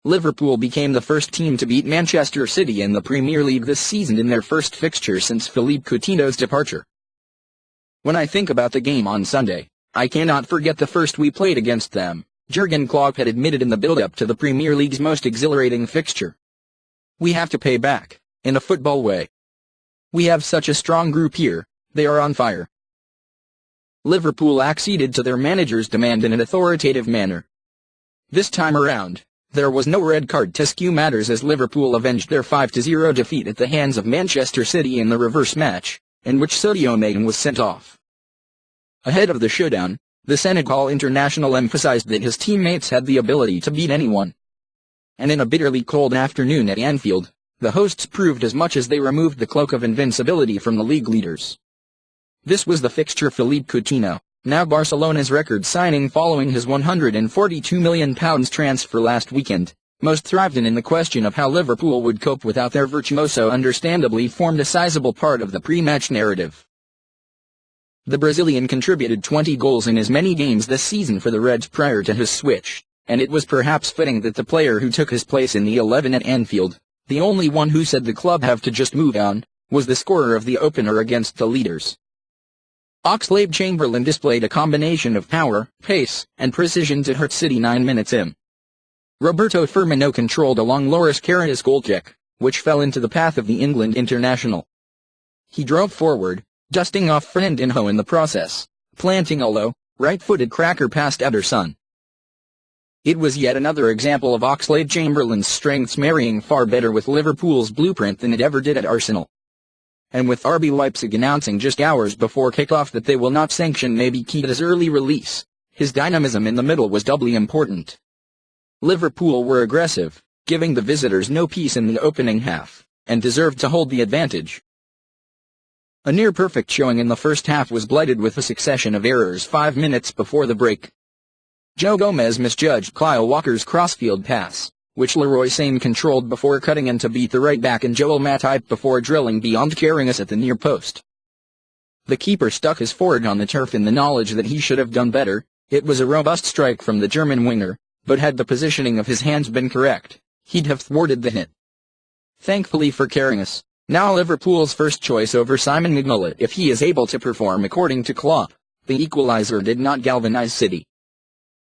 Liverpool became the first team to beat Manchester City in the Premier League this season in their first fixture since Philippe Coutinho's departure. When I think about the game on Sunday, I cannot forget the first we played against them, Jurgen Klopp had admitted in the build-up to the Premier League's most exhilarating fixture. We have to pay back, in a football way. We have such a strong group here, they are on fire. Liverpool acceded to their manager's demand in an authoritative manner. This time around, there was no red card to skew matters as Liverpool avenged their 5-0 defeat at the hands of Manchester City in the reverse match, in which Sadio Mane was sent off. Ahead of the showdown, the Senegal international emphasized that his teammates had the ability to beat anyone. And in a bitterly cold afternoon at Anfield, the hosts proved as much as they removed the cloak of invincibility from the league leaders. This was the fixture Philippe Coutinho, now Barcelona's record signing following his £142 million transfer last weekend, most thrived in the question of how Liverpool would cope without their virtuoso understandably formed a sizable part of the pre-match narrative. The Brazilian contributed 20 goals in as many games this season for the Reds prior to his switch, and it was perhaps fitting that the player who took his place in the 11 at Anfield, the only one who said the club have to just move on, was the scorer of the opener against the leaders. Oxlade-Chamberlain displayed a combination of power, pace, and precision to hurt City 9 minutes in. Roberto Firmino controlled a long Loris Karius goal kick, which fell into the path of the England international. He drove forward, dusting off Fernandinho in the process, planting a low, right-footed cracker past Ederson. It was yet another example of Oxlade-Chamberlain's strengths marrying far better with Liverpool's blueprint than it ever did at Arsenal. And with RB Leipzig announcing just hours before kickoff that they will not sanction Naby Keita's early release, his dynamism in the middle was doubly important. Liverpool were aggressive, giving the visitors no peace in the opening half, and deserved to hold the advantage. A near-perfect showing in the first half was blighted with a succession of errors 5 minutes before the break. Joe Gomez misjudged Kyle Walker's crossfield pass, which Leroy Sane controlled before cutting in to beat the right-back and Joel Matip before drilling beyond Karius at the near post. The keeper stuck his forehead on the turf in the knowledge that he should have done better. It was a robust strike from the German winger, but had the positioning of his hands been correct, he'd have thwarted the hit. Thankfully for Karius, now Liverpool's first choice over Simon Mignolet if he is able to perform according to Klopp, the equalizer did not galvanize City.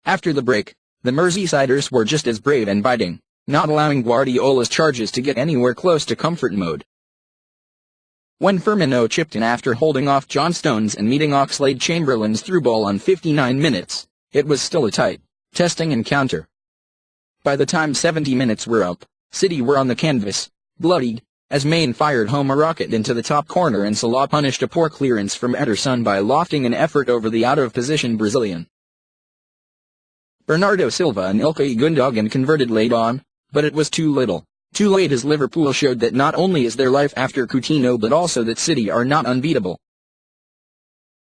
After the break, the Merseysiders were just as brave and biting, not allowing Guardiola's charges to get anywhere close to comfort mode. When Firmino chipped in after holding off John Stones and meeting Oxlade-Chamberlain's through ball on 59 minutes, it was still a tight, testing encounter. By the time 70 minutes were up, City were on the canvas, bloodied, as Mane fired home a rocket into the top corner and Salah punished a poor clearance from Ederson by lofting an effort over the out-of-position Brazilian. Bernardo Silva and Ilkay Gundogan converted late on, but it was too little, too late as Liverpool showed that not only is there life after Coutinho but also that City are not unbeatable.